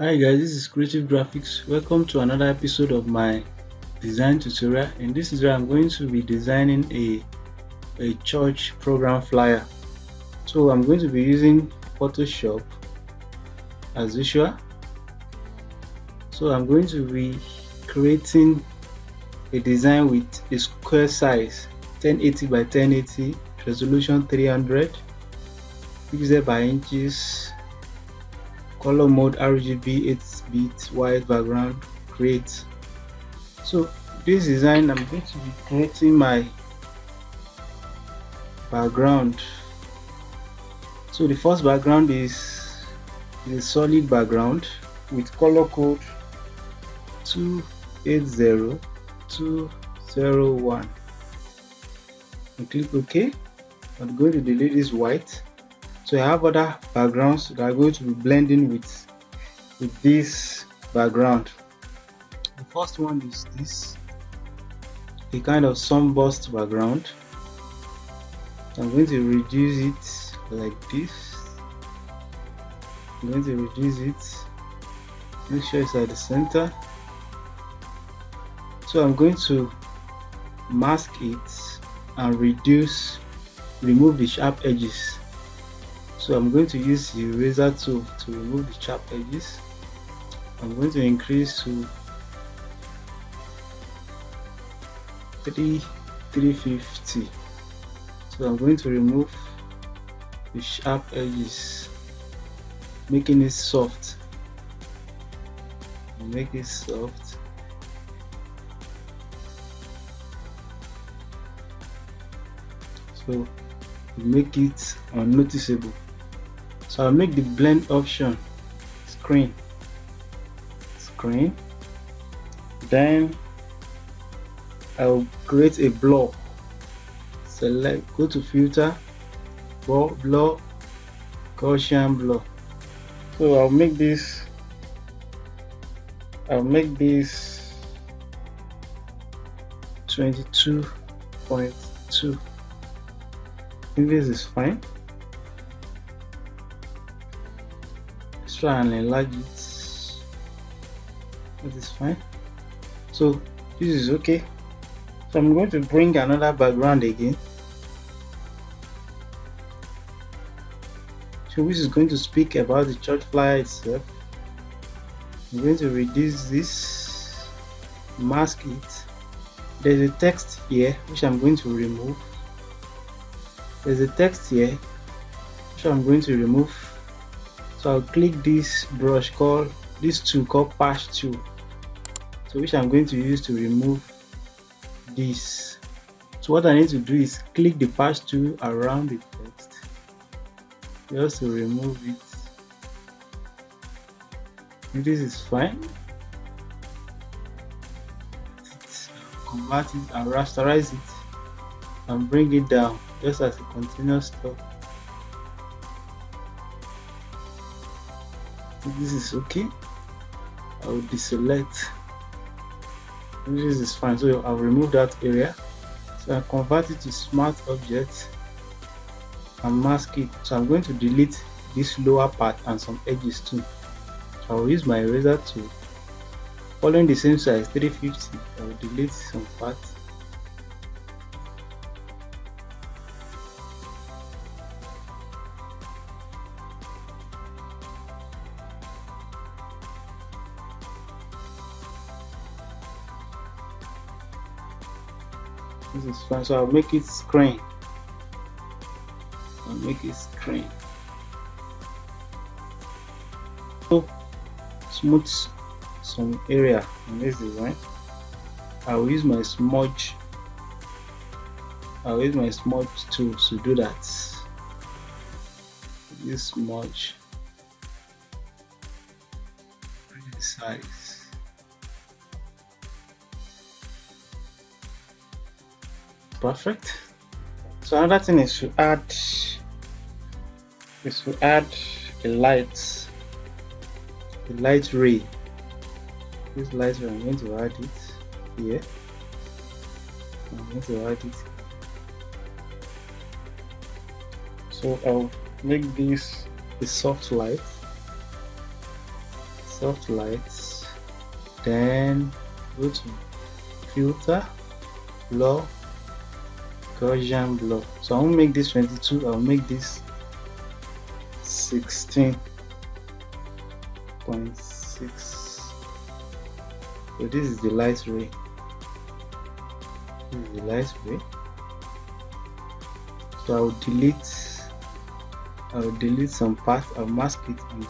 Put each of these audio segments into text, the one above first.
Hi guys, this is Creative Graphics. Welcome to another episode of my design tutorial. In this tutorial, I'm going to be designing a church program flyer. So I'm going to be using Photoshop as usual. So I'm going to be creating a design with a square size 1080 by 1080, resolution 300, pixel by inches, color mode RGB 8-bit, white background, create. So this design, I'm going to be creating my background. So the first background is a solid background with color code 280201 and click OK. I'm going to delete this white. So I have other backgrounds that are going to be blending with this background. The first one is this, a kind of sunburst background. So I'm going to reduce it like this. I'm going to reduce it, make sure it's at the center. So I'm going to mask it and remove the sharp edges. So I'm going to use the eraser tool to remove the sharp edges. I'm going to increase to 350. So I'm going to remove the sharp edges, making it soft. Make it soft. So make it unnoticeable. So I'll make the blend option screen, then I'll create a blur. Select, go to filter, blur, Gaussian blur. So I'll make this 22.2. I think this is fine. Let's try and enlarge it. That is fine. So this is okay. So I'm going to bring another background again. So which is going to speak about the church flyer itself. I'm going to reduce this, mask it. There's a text here which I'm going to remove. There's a text here which I'm going to remove. So I'll click this brush called patch tool. So which I'm going to use to remove this. So what I need to do is click the patch tool around the text just to remove it. If this is fine, convert it and rasterize it and bring it down just as a continuous step. If this is okay, I will deselect. This is fine, so I'll remove that area. So I convert it to smart object and mask it. So I'm going to delete this lower part and some edges too. So I'll use my eraser tool. Following the same size 350, I will delete some parts. This is fine, so I'll make it screen. So smooth some area in this design. I'll use my smudge tool to do that. This smudge, bring the size. Perfect. So another thing is to add a light ray. This light ray, I'm going to add it here. So I'll make this a soft light. soft lights, then go to filter, blur, Gaussian blur. So I won't make this 22, I'll make this 16.6. So this is the light ray. This is the light ray. So I'll delete some parts, I'll mask it and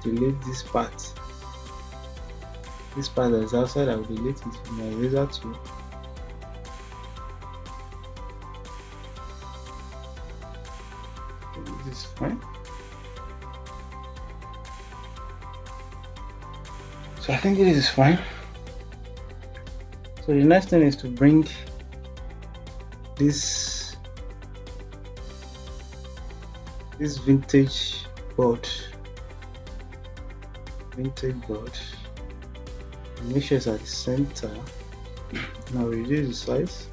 delete this part. This part that is outside, I'll delete it with my eraser tool. This is fine. So I think this is fine. So the next thing is to bring this vintage board, and make sure it's at the center. Now reduce the size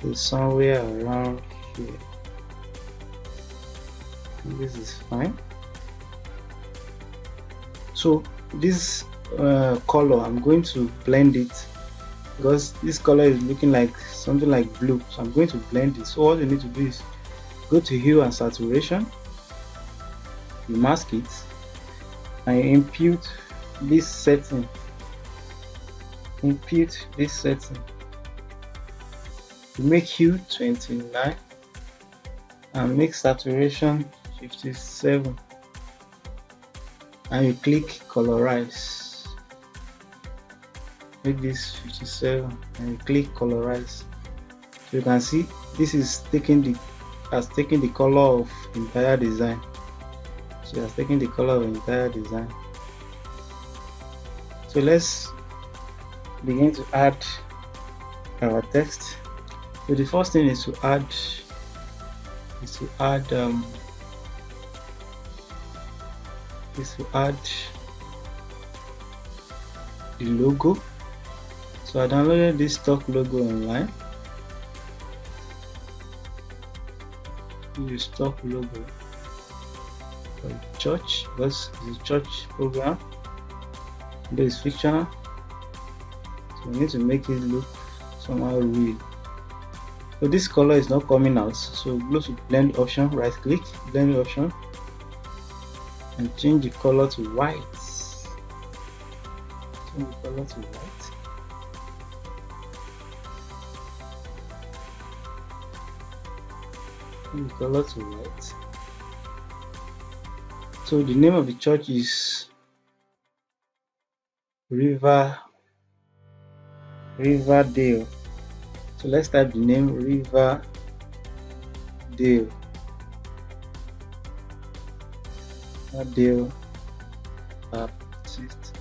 to somewhere around here. This is fine. So this color, I'm going to blend it because this color is looking like something like blue, so I'm going to blend it. So all you need to do is go to hue and saturation, you mask it and impute this setting, you make hue 29 and make saturation 57 and you click colorize. Make this 57 and you click colorize. So you can see this is taking the color of the entire design. So it has taken the color of the entire design. So let's begin to add our text. So the first thing is to add the logo. So I downloaded this stock logo online. Use stock logo for church because it's a church program. But it's fictional, so we need to make it look somehow real. So this color is not coming out, so go to blend option, right click, blend option, and change the color to white. Change the color to white. Change the color to white. So the name of the church is Riverdale. So let's type the name Riverdale. Baptist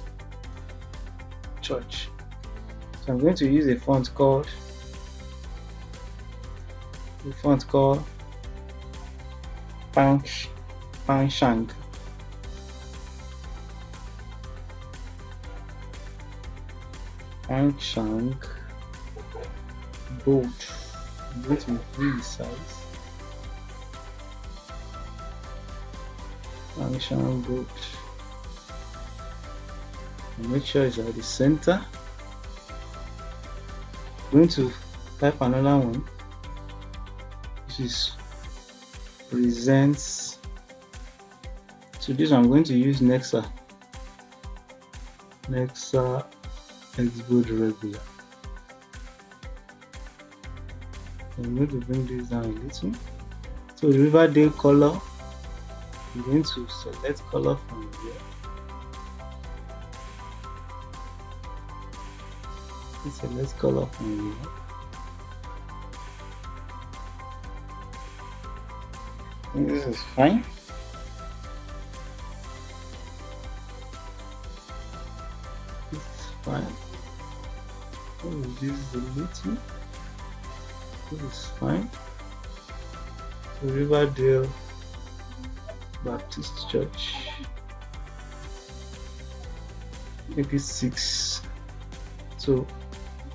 Church. So I'm going to use a font called Panshang. Panshang bold. I'm going to increase the size. Panshang bold. And make sure it's at the center. I'm going to type another one, which is presents. So this I'm going to use Nexa Xboard regular. I'm going to bring this down a little. So the Riverdale color, I'm going to select color from here. Select color from here. And this is fine. This is fine. Oh, this is a little. This is fine. So Riverdale Baptist Church. Make it 6. So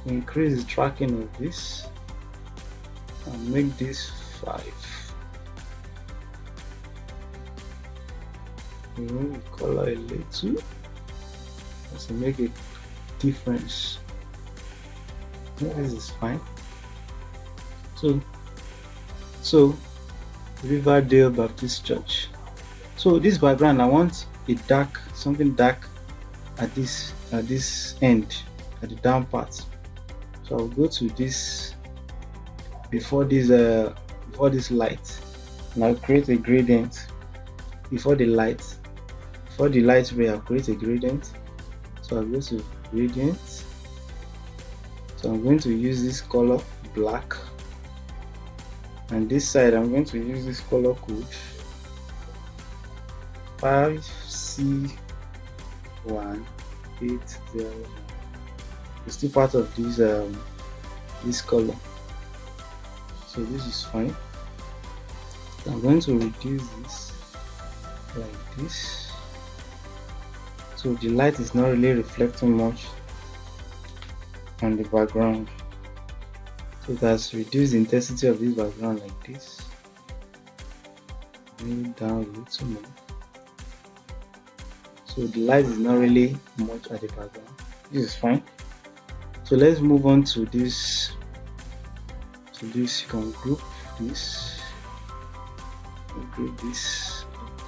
increase the tracking of this and make this 5. remove the color a little just to make a difference. This is fine. So Riverdale Baptist Church. So this background, I want a dark, something dark at this end, at the down part. So I'll go to this before this light, and I'll create a gradient before the light ray. I'll create a gradient. So I'll go to gradient. So I'm going to use this color black, and this side I'm going to use this color code 5C1801. It's still part of this color, so this is fine. So I'm going to reduce this like this, so the light is not really reflecting much on the background. So it has reduced the intensity of this background like this. Bring it down a little more, so the light is not really much at the background. This is fine. So let's move on to this. You can group this,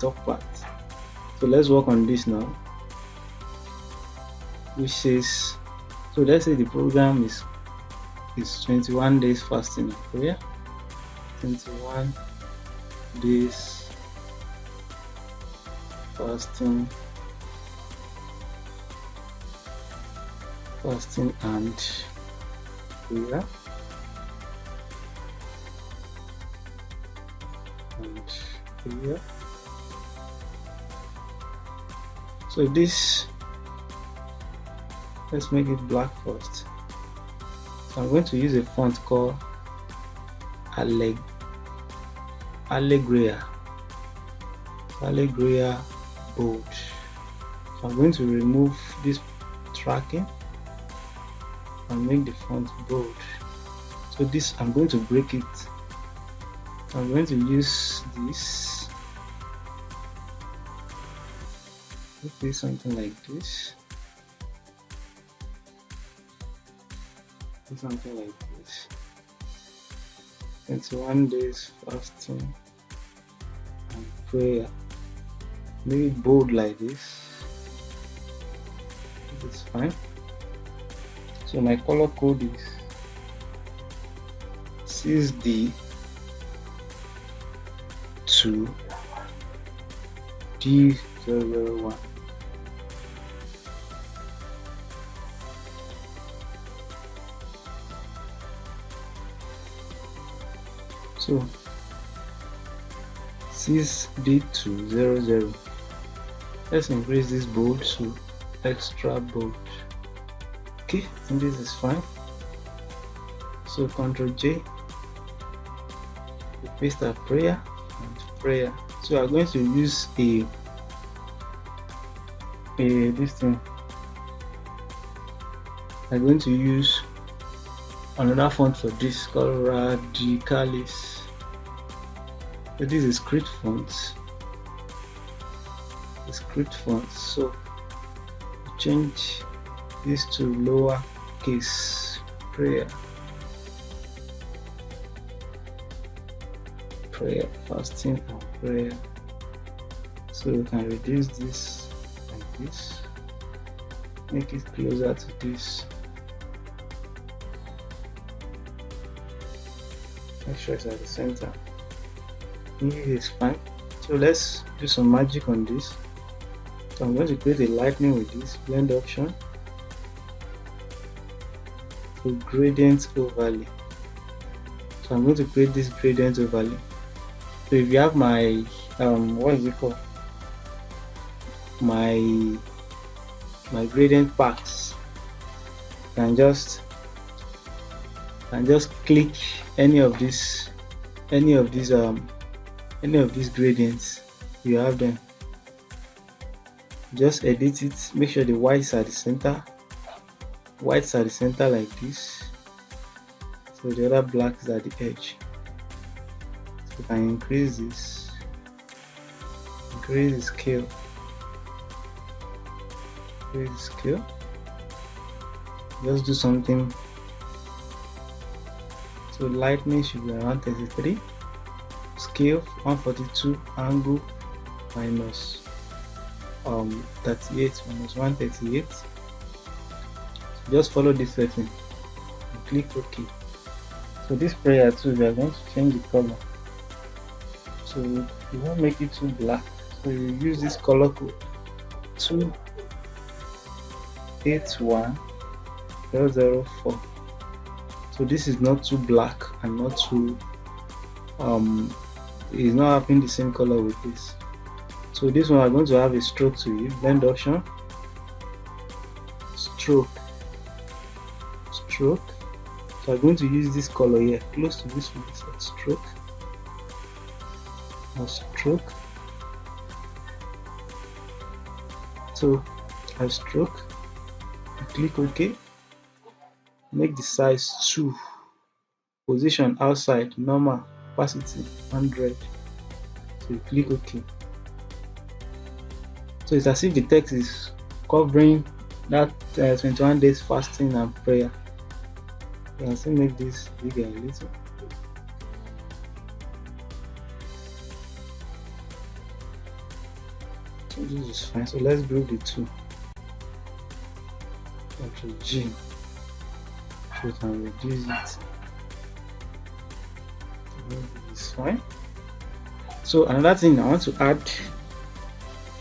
top part. So let's work on this now, which says, so let's say the program is 21 days fasting and prayer. 21 days fasting and prayer. So this, let's make it black first. So I'm going to use a font called Allegria bold. So I'm going to remove this tracking and make the font bold. So this, I'm going to break it. I'm going to use this. Okay, something like this. Something like this. 21 days fasting and prayer. Make it bold like this. This is fine. So my color code is 6D2D001. So 6D200. Let's increase this bold to extra bold. Okay, and this is fine. So Ctrl J, we paste our prayer and prayer. So I'm going to use this thing. I'm going to use another font for this called Radicalis. So this is script font. The script font. So change this to lowercase prayer. Fasting and prayer. So we can reduce this like this. Make it closer to this. Make sure it's at the center. This is fine. So let's do some magic on this. So I'm going to create a lightning with this blend option. So gradient overlay. So I'm going to create this gradient overlay. So if you have my what is it called? My gradient packs, you can just click any of these gradients. You have them. Just edit it. Make sure the whites are the center. Whites are the center like this. So the other blacks are the edge. So you can increase this. Increase the scale. Increase the scale. Just do something. So lightning should be around 33. Scale 142, angle minus 38 minus 138. Just follow this setting and click OK. So this sprayer too, we are going to change the color. So you won't make it too black. So you use this color code 281004. So this is not too black and not too it's not having the same color with this. So this one I'm going to have a stroke to it. Blend option, stroke. So I'm going to use this color here, close to this one. So stroke, stroke. So I stroke, click OK. Make the size 2. Position outside, normal, opacity 100. So you click OK. So it's as if the text is covering that 21 days fasting and prayer. You can still make this bigger a little. So this is fine. So let's group the two. Ctrl G. So we can reduce it. This is fine. So another thing, I want to add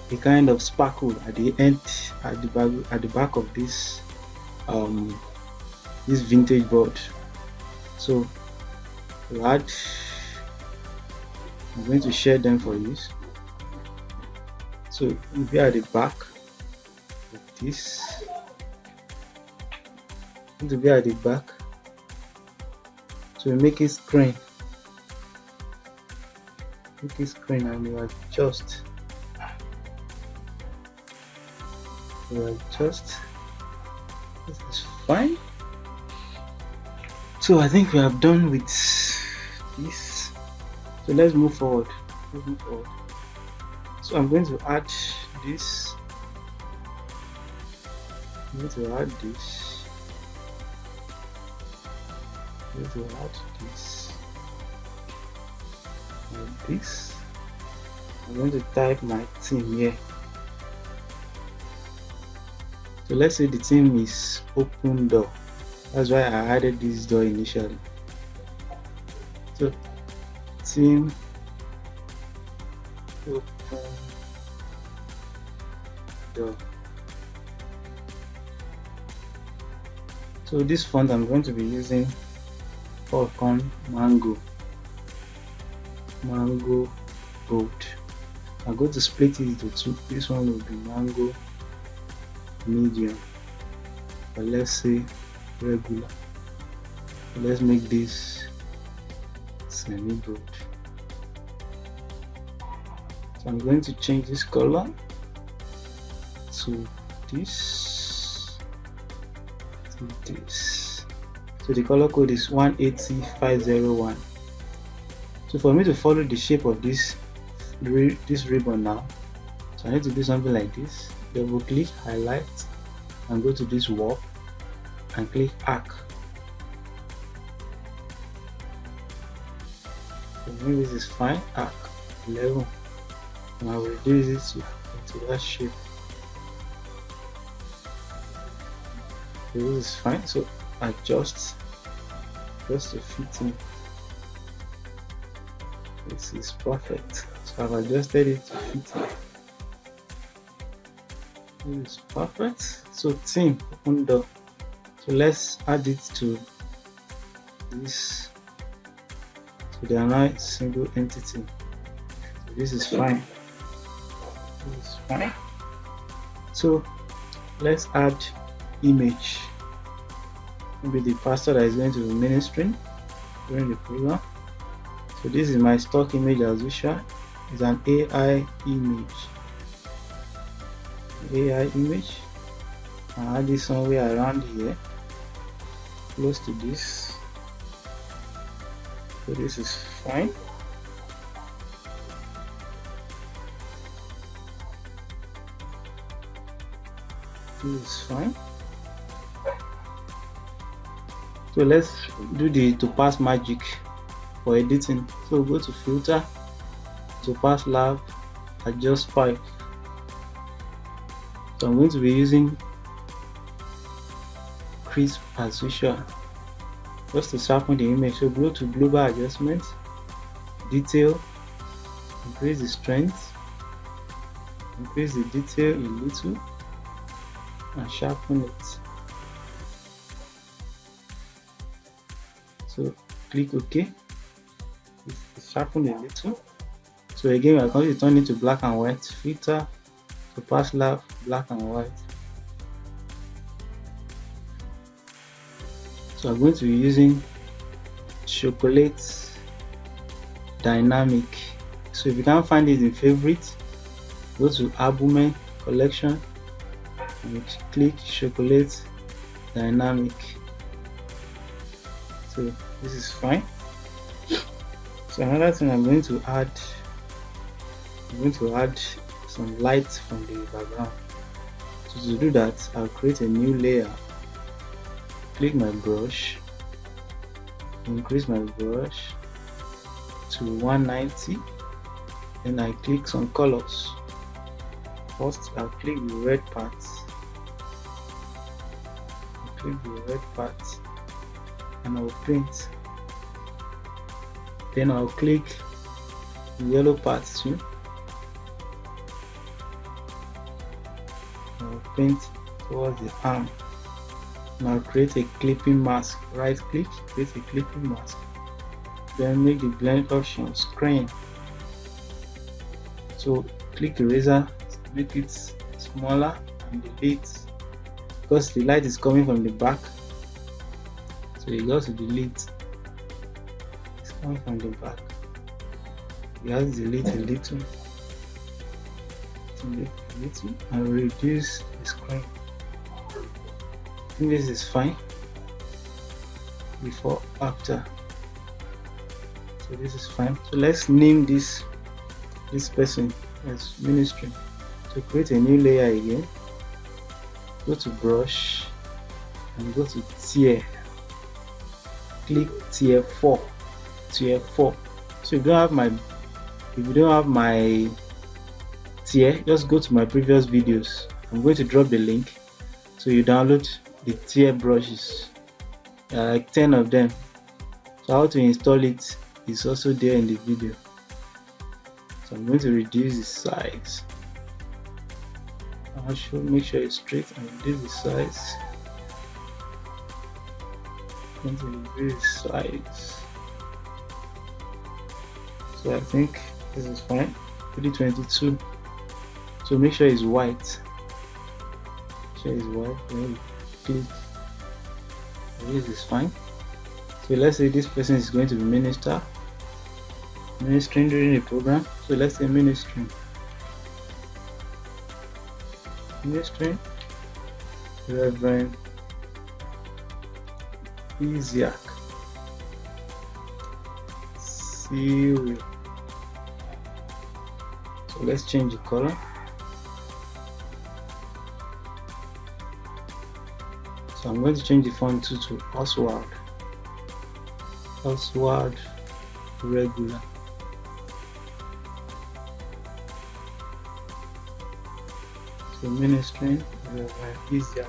a kind of sparkle at the end, at the back of this this vintage board. So to add, I'm going to share them for you. So it will be at the back of this. It will be at the back. So we make it screen. Make it screen and you adjust. This is fine. So I think we have done with this. So let's move forward. So I'm going to add this. I'm going to add this. I'm going to add this. And this. I'm going to type my theme here. So let's say the theme is open door. That's why I added this door initially. So theme open door. So this font I'm going to be using Falcon Mango Gold. I'm going to split it into two. This one will be Mango Medium, but let's say regular. So let's make this semi-gold. So I'm going to change this color to this, So the color code is 180501. So for me to follow the shape of this ribbon now, so I need to do something like this. Double click, highlight, and go to this warp and click arc. So maybe this is fine. Arc 11. And I will reduce it into that shape. So this is fine. So adjust just to fit in. This is perfect. So I've adjusted it to fit in. This is perfect. So theme open door. So let's add it to this. So they are now a single entity. So this is fine. This is fine. So let's add image. Maybe the pastor that is going to be ministering during the program. So this is my stock image as usual. It's an AI image. I'll add this somewhere around here, close to this. So this is fine. This is fine. So let's do the topaz magic for editing. So go to filter, topaz lab, adjust 5. So I'm going to be using crisp as usual just to sharpen the image. So go to global adjustment, detail, increase the strength, increase the detail a little, and sharpen it. So click OK. It's sharpened a little. So again, we are going to turn it to black and white. Filter, topaz lab, black and white. So I'm going to be using chocolate dynamic. So if you can't find it in favorite, go to album collection and click chocolate dynamic. So this is fine. So another thing I'm going to add some light from the background. So to do that, I'll create a new layer. Click my brush, increase my brush to 190, then I click some colors. First, I'll click the red parts. And I'll paint. Then I'll click the yellow parts too. I'll paint towards the arm. Now create a clipping mask. Right click, create a clipping mask. Then make the blend option screen. So click eraser, make it smaller and delete, because the light is coming from the back. So you go to delete. It's coming from the back. You have to delete a little, and reduce the screen. I think this is fine. Before, after. So this is fine. So let's name this person as ministry. So create a new layer again. Go to brush and go to tier. Click tier 4. So if you don't have my tier, just go to my previous videos. I'm going to drop the link so you download the tier brushes. There are like 10 of them. So how to install it is also there in the video. So I'm going to reduce the size. I should make sure it's straight and reduce the size. I'm going to reduce the size. So I think this is fine. 322. So make sure it's white. Then click. This is fine. So let's say this person is going to be ministering during the program. So let's say ministering, Reverend Isaac Cyril. So let's change the color. So I'm going to change the font to Oswald regular. So ministering Isaac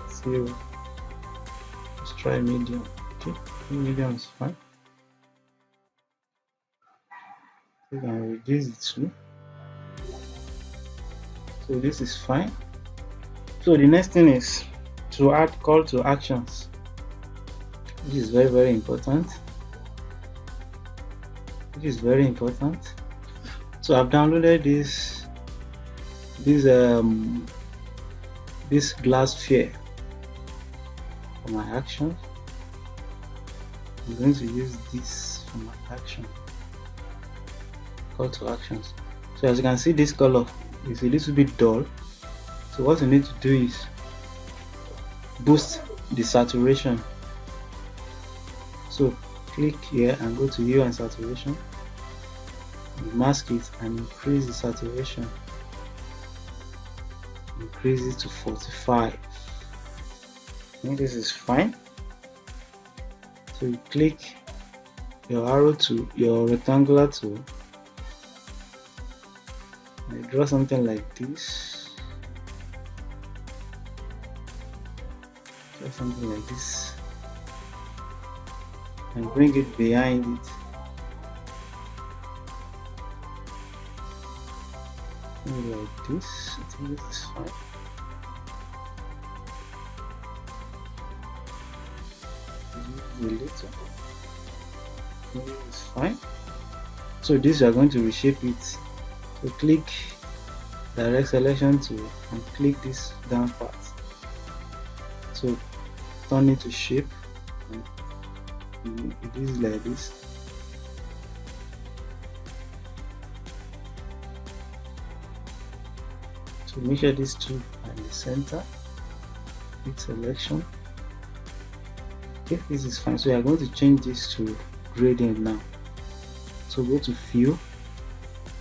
Cyril. Let's try medium. Okay, medium is fine. We can reduce it too. So this is fine. So the next thing is to add call to actions. This is very important. So I've downloaded this glass sphere for my action. I'm going to use this for my action. Call to actions. So as you can see, this color is a little bit dull. So what you need to do is boost the saturation. So click here and go to hue and saturation, mask it and increase the saturation. increase it to 45. I think this is fine. So you click your arrow to your rectangular tool and draw something like this. Draw something like this and bring it behind it. Like this. I think this is fine. A little. This is fine. So this you are going to reshape it. So click direct selection tool and click this down part. So turn it to shape. And it is like this. So make sure these two are in the center. Click selection. Okay, this is fine. So we are going to change this to gradient now. So go to fill,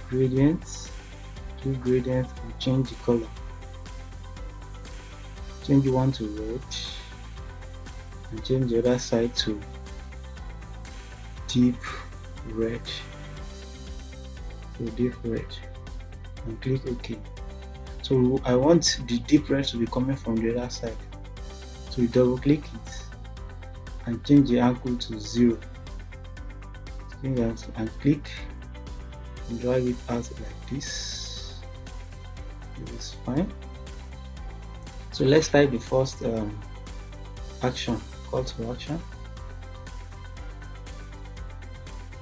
gradients, do gradient and change the color. Change one to red and change the other side to deep red. So deep red and click OK. So I want the deep red to be coming from the other side. So you double click it and change the angle to 0. And click and drag it out like this. This is fine. So let's type the first action, call to action.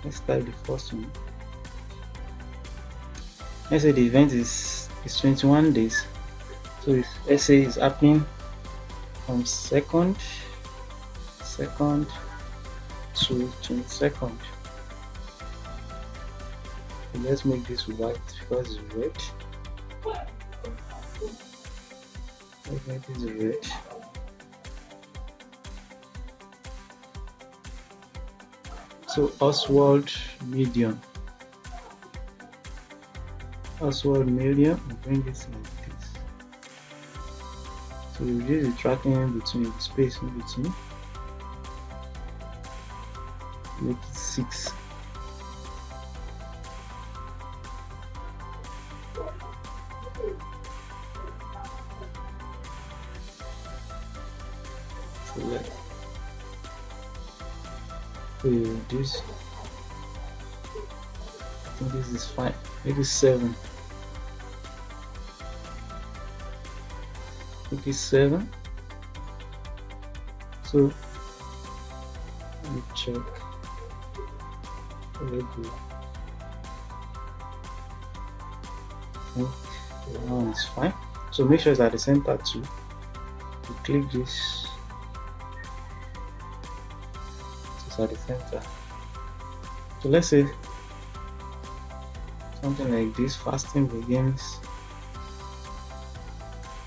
Let's type the first one. Let's say the event is 21 days. So let's say it's happening from second to 22nd. So let's make this white because it's red. Let's make this red. So Oswald medium. Oswald medium, and bring this like this. So you use the tracking in between, the space in between. Make it 6. Select. So you reduce. I think this is fine. Make it 7. Make it 7. So let me check. Very good. That one is fine. So make sure it's at the center too. You click this. It's at the center. So let's say something like this. Fasting begins.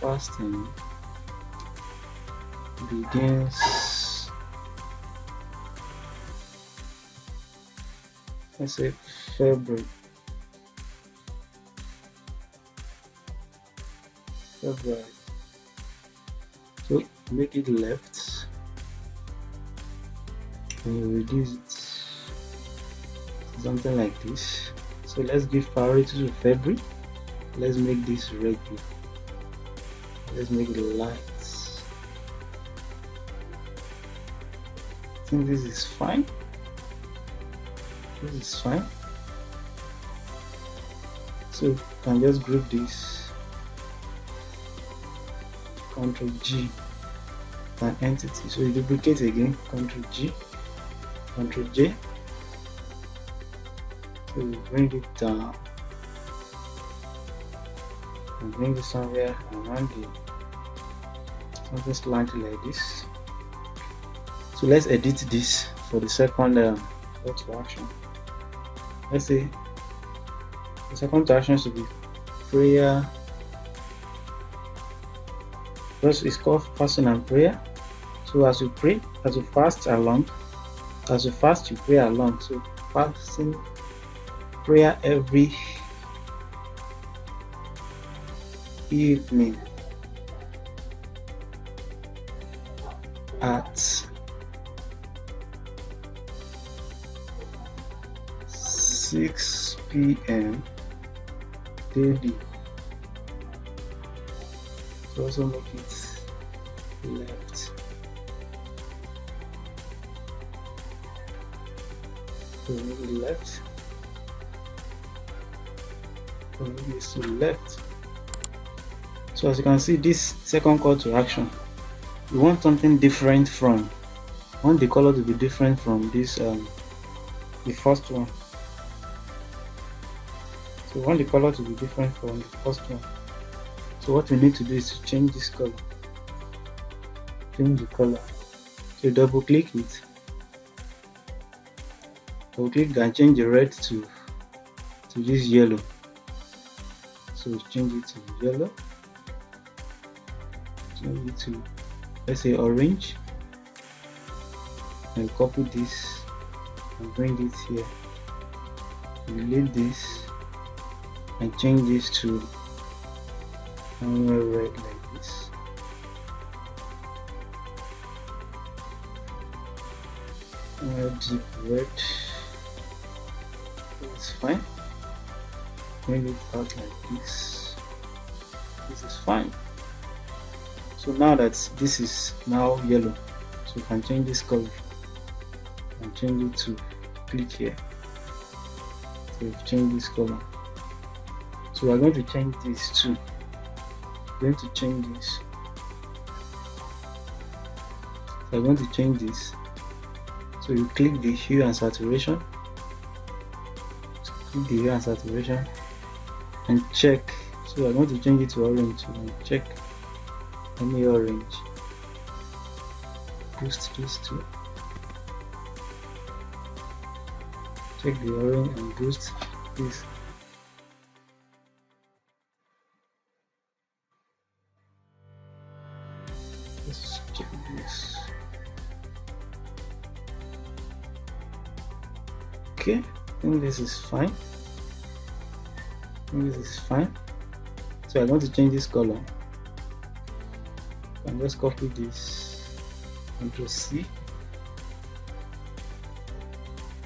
Fasting begins. Let's say February. So make it left and you reduce it to something like this. So let's give priority to February. Let's make this red blue. Let's make it light. I think this is fine. This is fine. So you can just group this. Ctrl G an entity. So you duplicate again. Ctrl G, Ctrl J. So you bring it down and bring it somewhere around here. Something slightly like this. So let's edit this for the second call to action. Let's say the second to action should be prayer. First is called fasting and prayer. So as you pray, as you fast along, as you fast you pray along. So fasting, prayer every evening. at 6 p.m. daily. So also make it left. So make it left. So make this to left. So as you can see, this second call to action, we want something different from, we want the color to be different from this the first one. So we want the color to be different from the first one. So what we need to do is to change this color. Change the color. So double click it. Double click and change the red to this yellow. So change it to yellow. Change it to, let's say, orange. And copy this and bring it here. Delete this and change this to red like this. Deep red. It's fine. Bring it out like this. This is fine. So now that this is now yellow, so you can change this color and change it to, click here. So we've changed this color. So we're going to change this too. We're going to change this. So I'm going to change this. So you click the hue and saturation. So click the hue and saturation and check. So I'm going to change it to orange and check any orange. Boost this too. Check the orange and boost this. Let's check this. Okay, I think this is fine. This is fine. So I want to change this color. And just copy this, Ctrl C,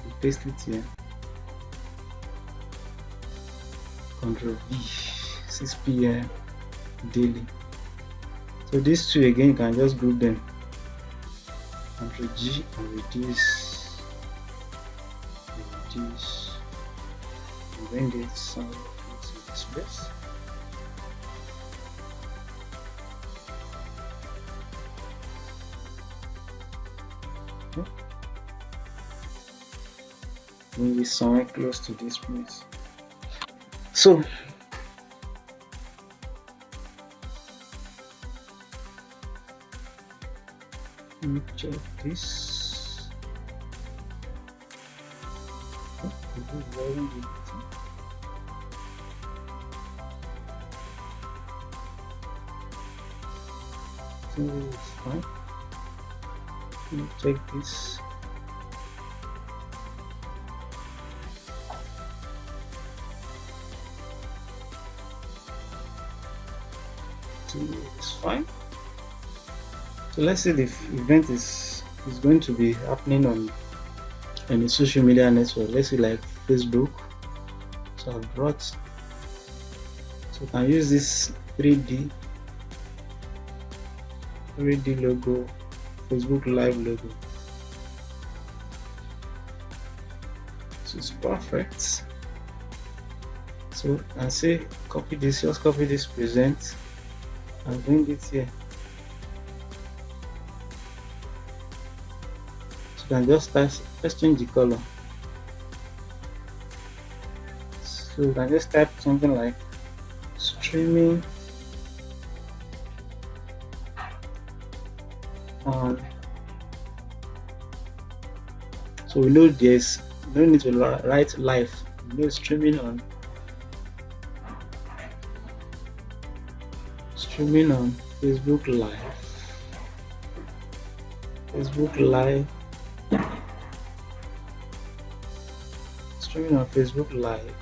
and paste it here. Ctrl V, 6 p.m. daily. So these two again, you can just group them. Ctrl G and reduce, and bring it some into this place. Maybe somewhere close to this place. So let me check this. Oh, this is very good. So it's fine. Let me check this. It's fine. So let's say the event is going to be happening on any social media network. Let's say like Facebook. So I've brought, so you can use this 3D logo, Facebook Live logo. So it's perfect. So and say copy this, just copy this present and bring it here. So you can just change the color. So you can just type something like streaming on. So we know there's no need to write live. We know streaming on Facebook Live. Facebook Live. Streaming on Facebook Live.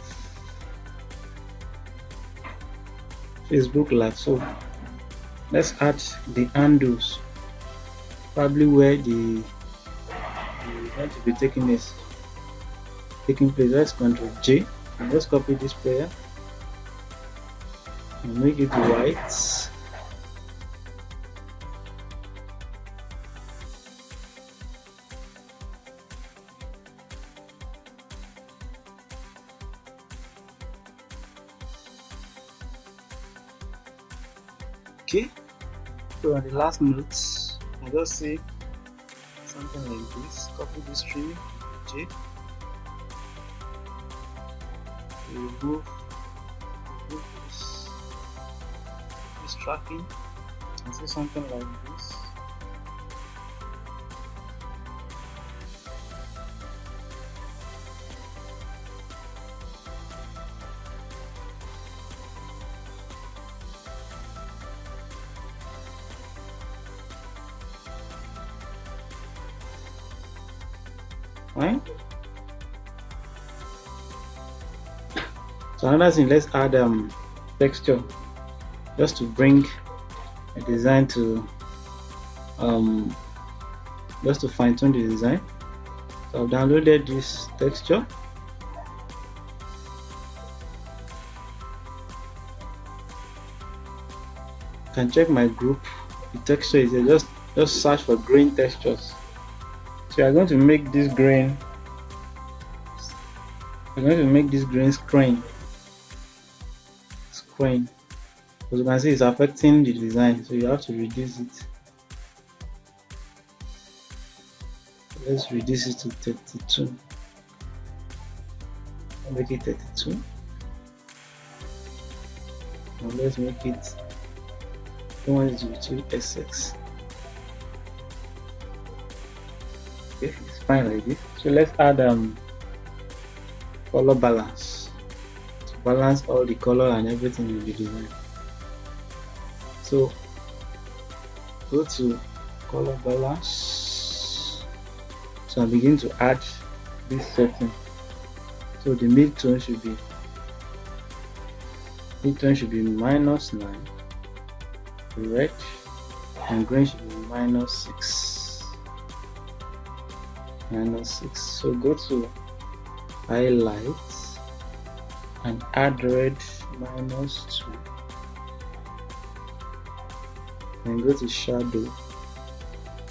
Facebook Live. So let's add the handles. probably where the event will be taking place. Let's Ctrl J and let's copy this player and make it white. Okay, so on the last note, I just say something like this. Copy this tree, J, remove this tracking, and say something like this. Fine. So another thing, let's add texture just to bring a design to just to fine tune the design. So I've downloaded this texture. You can check my group. The texture is there. Just search for grain textures. So I'm going to make this grain. I'm going to make this grain screen. As you can see, it's affecting the design, so you have to reduce it. Let's reduce it to 32. Make it 32. Now let's make it 102 SX. Okay, it's fine like this. So let's add color balance to balance all the color and everything in the design. So go to color balance. So I begin to add this setting. So the mid-tone should be -9, red, and green should be -6. So go to highlights and add red -2, and go to shadow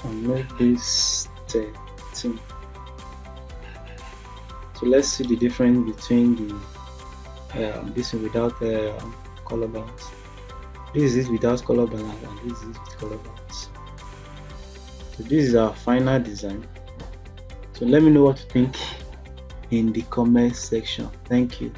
and make this 13. So let's see the difference between the this one without color balance. This is without color balance and this is with color balance. So this is our final design. So let me know what you think in the comment section. Thank you.